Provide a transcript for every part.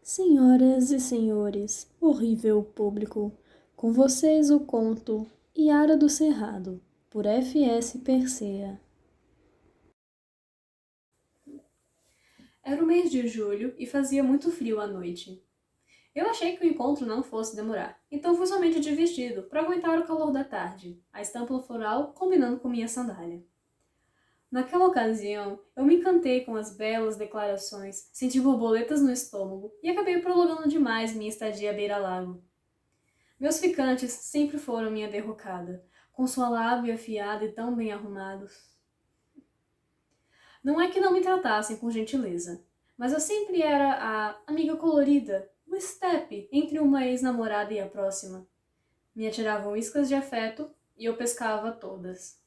Senhoras e senhores, horrível público, com vocês o conto Iara do Cerrado, por F.S. Persea. Era o mês de julho e fazia muito frio à noite. Eu achei que o encontro não fosse demorar, então fui somente de vestido para aguentar o calor da tarde, a estampa floral combinando com minha sandália. Naquela ocasião, eu me encantei com as belas declarações, senti borboletas no estômago e acabei prolongando demais minha estadia à beira-lago. Meus ficantes sempre foram minha derrocada, com sua lábia afiada e tão bem arrumados. Não é que não me tratassem com gentileza, mas eu sempre era a amiga colorida, o estepe entre uma ex-namorada e a próxima. Me atiravam iscas de afeto e eu pescava todas.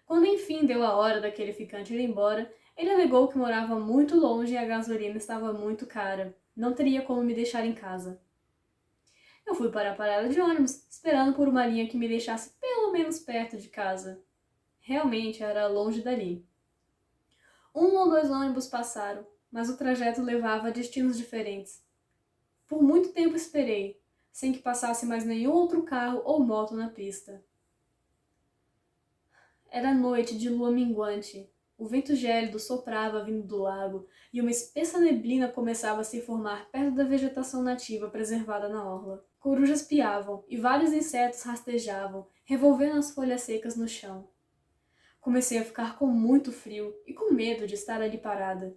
Quando enfim deu a hora daquele ficante ir embora, ele alegou que morava muito longe e a gasolina estava muito cara. Não teria como me deixar em casa. Eu fui para a parada de ônibus, esperando por uma linha que me deixasse pelo menos perto de casa. Realmente era longe dali. 1 ou 2 ônibus passaram, mas o trajeto levava a destinos diferentes. Por muito tempo esperei, sem que passasse mais nenhum outro carro ou moto na pista. Era noite de lua minguante. O vento gélido soprava vindo do lago e uma espessa neblina começava a se formar perto da vegetação nativa preservada na orla. Corujas piavam e vários insetos rastejavam, revolvendo as folhas secas no chão. Comecei a ficar com muito frio e com medo de estar ali parada.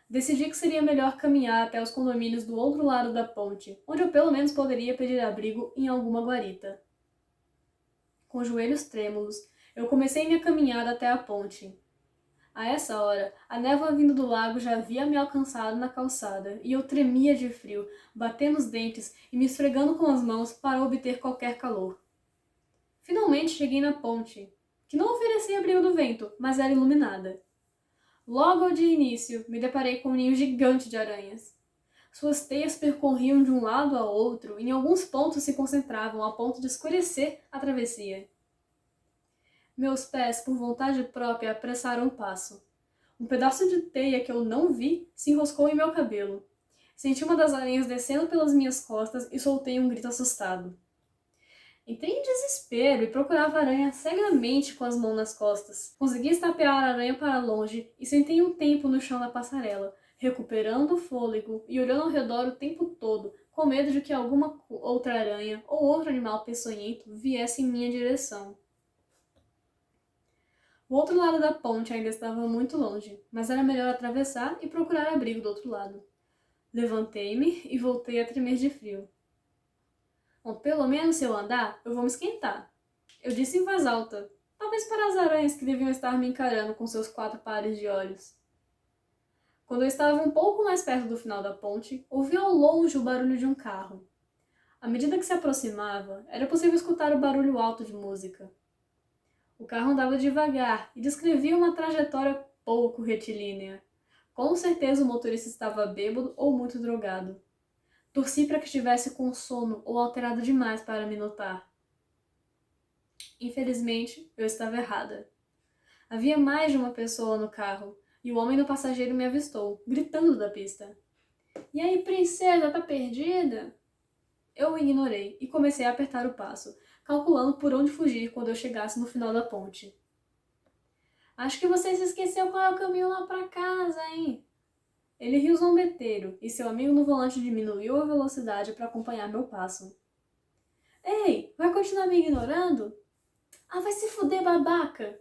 Decidi que seria melhor caminhar até os condomínios do outro lado da ponte, onde eu pelo menos poderia pedir abrigo em alguma guarita. Com os joelhos trêmulos, eu comecei minha caminhada até a ponte. A essa hora, a névoa vindo do lago já havia me alcançado na calçada, e eu tremia de frio, batendo os dentes e me esfregando com as mãos para obter qualquer calor. Finalmente cheguei na ponte, que não oferecia abrigo do vento, mas era iluminada. Logo de início, me deparei com um ninho gigante de aranhas. Suas teias percorriam de um lado a outro e em alguns pontos se concentravam a ponto de escurecer a travessia. Meus pés, por vontade própria, apressaram o passo. Um pedaço de teia que eu não vi se enroscou em meu cabelo. Senti uma das aranhas descendo pelas minhas costas e soltei um grito assustado. Entrei em desespero e procurava a aranha cegamente com as mãos nas costas. Consegui estapear a aranha para longe e sentei um tempo no chão da passarela, recuperando o fôlego e olhando ao redor o tempo todo, com medo de que alguma outra aranha ou outro animal peçonhento viesse em minha direção. O outro lado da ponte ainda estava muito longe, mas era melhor atravessar e procurar abrigo do outro lado. Levantei-me e voltei a tremer de frio. Bom, pelo menos se eu andar, eu vou me esquentar. Eu disse em voz alta, talvez para as aranhas que deviam estar me encarando com seus 4 pares de olhos. Quando eu estava um pouco mais perto do final da ponte, ouvi ao longe o barulho de um carro. À medida que se aproximava, era possível escutar o barulho alto de música. O carro andava devagar e descrevia uma trajetória pouco retilínea. Com certeza o motorista estava bêbado ou muito drogado. Torci para que estivesse com sono ou alterado demais para me notar. Infelizmente, eu estava errada. Havia mais de uma pessoa no carro, e o homem do passageiro me avistou, gritando da pista. E aí, princesa, tá perdida? Eu o ignorei e comecei a apertar o passo, calculando por onde fugir quando eu chegasse no final da ponte. Acho que você se esqueceu qual é o caminho lá para casa, hein? Ele riu zombeteiro, e seu amigo no volante diminuiu a velocidade para acompanhar meu passo. Ei, vai continuar me ignorando? Ah, vai se fuder, babaca!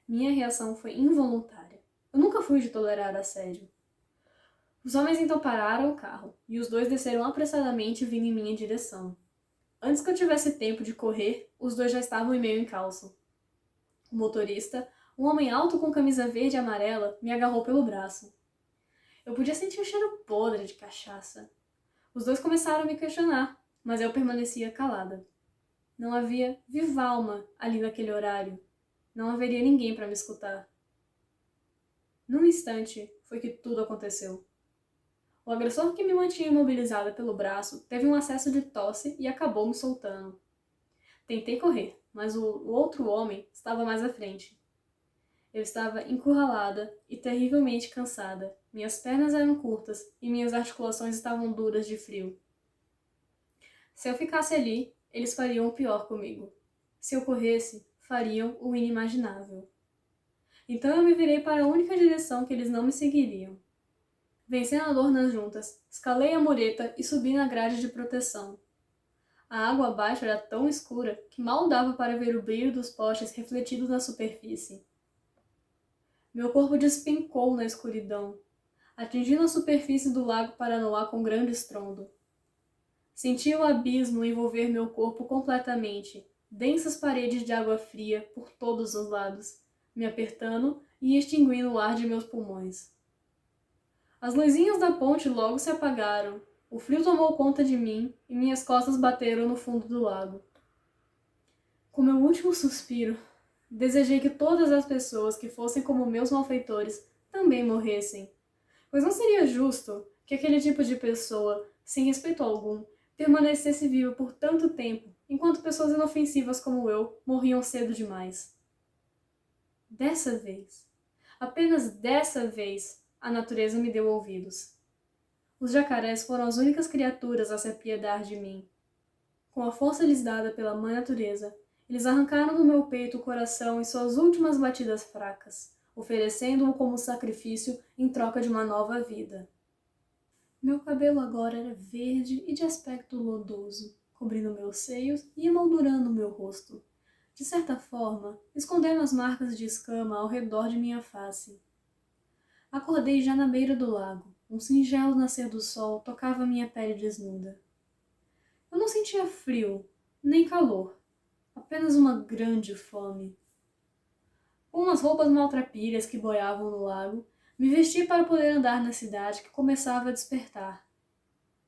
Minha reação foi involuntária. Eu nunca fui de tolerar assédio. Os homens então pararam o carro, e os dois desceram apressadamente vindo em minha direção. Antes que eu tivesse tempo de correr, os dois já estavam em meio encalço. O motorista, um homem alto com camisa verde e amarela, me agarrou pelo braço. Eu podia sentir o cheiro podre de cachaça. Os dois começaram a me questionar, mas eu permanecia calada. Não havia viva alma ali naquele horário. Não haveria ninguém para me escutar. Num instante, foi que tudo aconteceu. O agressor que me mantinha imobilizada pelo braço teve um acesso de tosse e acabou me soltando. Tentei correr, mas o outro homem estava mais à frente. Eu estava encurralada e terrivelmente cansada. Minhas pernas eram curtas e minhas articulações estavam duras de frio. Se eu ficasse ali, eles fariam o pior comigo. Se eu corresse, fariam o inimaginável. Então eu me virei para a única direção que eles não me seguiriam. Vencendo a dor nas juntas, escalei a mureta e subi na grade de proteção. A água abaixo era tão escura que mal dava para ver o brilho dos postes refletido na superfície. Meu corpo despencou na escuridão, atingindo a superfície do lago Paranoá com grande estrondo. Senti o abismo envolver meu corpo completamente, densas paredes de água fria por todos os lados, me apertando e extinguindo o ar de meus pulmões. As luzinhas da ponte logo se apagaram, o frio tomou conta de mim e minhas costas bateram no fundo do lago. Com meu último suspiro, desejei que todas as pessoas que fossem como meus malfeitores também morressem, pois não seria justo que aquele tipo de pessoa, sem respeito algum, permanecesse vivo por tanto tempo, enquanto pessoas inofensivas como eu morriam cedo demais. Dessa vez, apenas dessa vez, a natureza me deu ouvidos. Os jacarés foram as únicas criaturas a se apiedar de mim. Com a força lhes dada pela mãe natureza, eles arrancaram do meu peito o coração em suas últimas batidas fracas, oferecendo-o como sacrifício em troca de uma nova vida. Meu cabelo agora era verde e de aspecto lodoso, cobrindo meus seios e emoldurando meu rosto. De certa forma, escondendo as marcas de escama ao redor de minha face. Acordei já na beira do lago. Um singelo nascer do sol tocava minha pele desnuda. Eu não sentia frio, nem calor, apenas uma grande fome. Com umas roupas maltrapilhas que boiavam no lago, me vesti para poder andar na cidade que começava a despertar.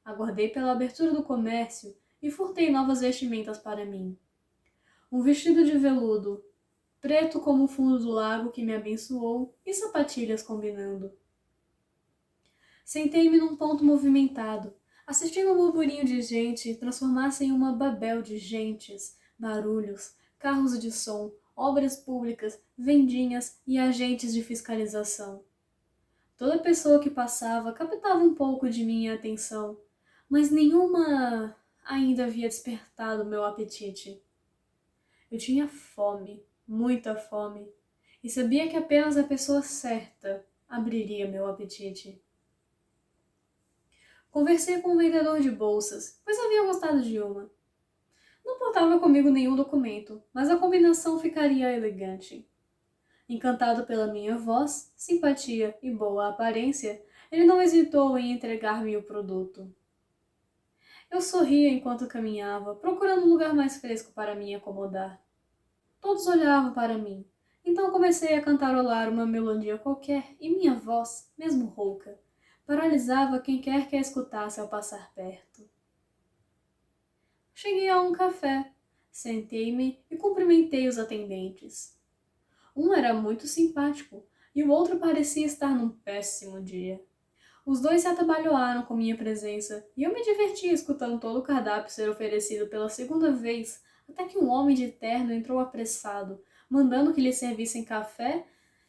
Aguardei pela abertura do comércio e furtei novas vestimentas para mim. Um vestido de veludo, preto como o fundo do lago que me abençoou, e sapatilhas combinando. Sentei-me num ponto movimentado, assistindo ao burburinho de gente transformar-se em uma babel de gentes, barulhos, carros de som, obras públicas, vendinhas e agentes de fiscalização. Toda pessoa que passava captava um pouco de minha atenção, mas nenhuma ainda havia despertado meu apetite. Eu tinha fome, muita fome, e sabia que apenas a pessoa certa abriria meu apetite. Conversei com um vendedor de bolsas, pois havia gostado de uma. Não portava comigo nenhum documento, mas a combinação ficaria elegante. Encantado pela minha voz, simpatia e boa aparência, ele não hesitou em entregar-me o produto. Eu sorria enquanto caminhava, procurando um lugar mais fresco para me acomodar. Todos olhavam para mim, então comecei a cantarolar uma melodia qualquer e minha voz, mesmo rouca, paralisava quem quer que a escutasse ao passar perto. Cheguei a um café, sentei-me e cumprimentei os atendentes. Um era muito simpático e o outro parecia estar num péssimo dia. Os dois se atabalhoaram com minha presença e eu me diverti escutando todo o cardápio ser oferecido pela segunda vez, até que um homem de terno entrou apressado, mandando que lhe servissem café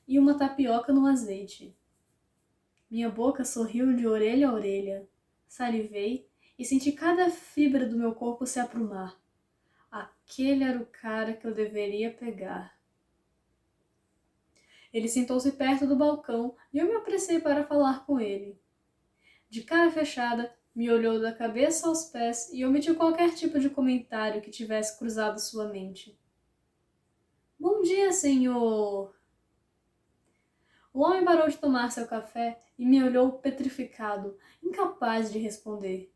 e uma tapioca no azeite. Minha boca sorriu de orelha a orelha. Salivei e senti cada fibra do meu corpo se aprumar. Aquele era o cara que eu deveria pegar. Ele sentou-se perto do balcão e eu me apressei para falar com ele. De cara fechada, me olhou da cabeça aos pés e omitiu qualquer tipo de comentário que tivesse cruzado sua mente. Bom dia, senhor! O homem parou de tomar seu café e me olhou petrificado, incapaz de responder.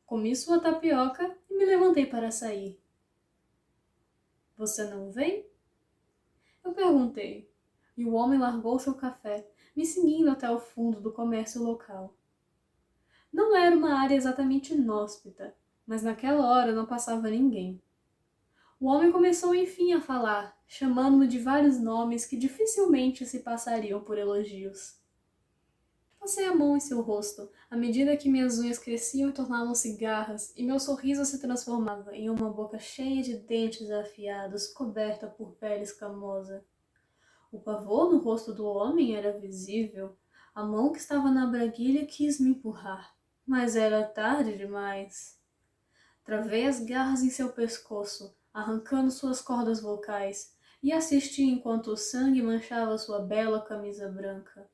Comi sua tapioca e me levantei para sair. Você não vem? Eu perguntei, e o homem largou seu café, me seguindo até o fundo do comércio local. Não era uma área exatamente inóspita, mas naquela hora não passava ninguém. O homem começou enfim a falar, chamando-me de vários nomes que dificilmente se passariam por elogios. Passei a mão em seu rosto, à medida que minhas unhas cresciam e tornavam-se garras, e meu sorriso se transformava em uma boca cheia de dentes afiados, coberta por pele escamosa. O pavor no rosto do homem era visível. A mão que estava na braguilha quis me empurrar, mas era tarde demais. Travei as garras em seu pescoço, arrancando suas cordas vocais, e assisti enquanto o sangue manchava sua bela camisa branca.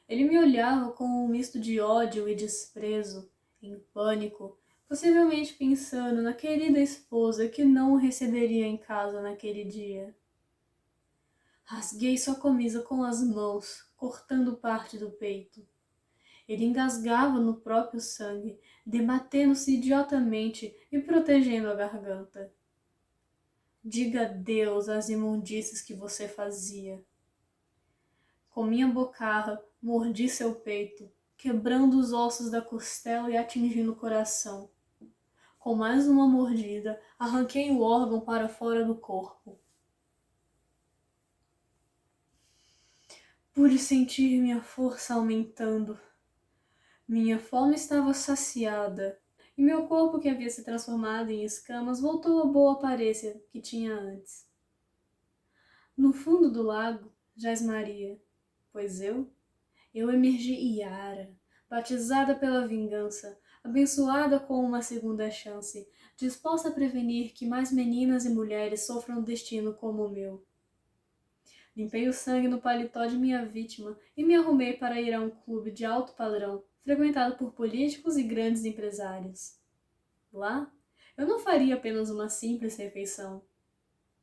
Ele me olhava com um misto de ódio e desprezo, em pânico, possivelmente pensando na querida esposa que não o receberia em casa naquele dia. Rasguei sua camisa com as mãos, cortando parte do peito. Ele engasgava no próprio sangue, debatendo-se idiotamente e protegendo a garganta. Diga adeus às imundícies que você fazia. Com minha bocarra, mordi seu peito, quebrando os ossos da costela e atingindo o coração. Com mais uma mordida, arranquei o órgão para fora do corpo. Pude sentir minha força aumentando. Minha fome estava saciada, e meu corpo, que havia se transformado em escamas, voltou à boa aparência que tinha antes. No fundo do lago jaz Maria, pois eu emergi Yara, batizada pela vingança, abençoada com uma segunda chance, disposta a prevenir que mais meninas e mulheres sofram um destino como o meu. Limpei o sangue no paletó de minha vítima e me arrumei para ir a um clube de alto padrão, frequentado por políticos e grandes empresários. Lá, eu não faria apenas uma simples refeição.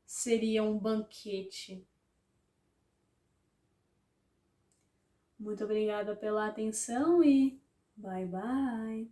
Seria um banquete. Muito obrigada pela atenção e bye bye!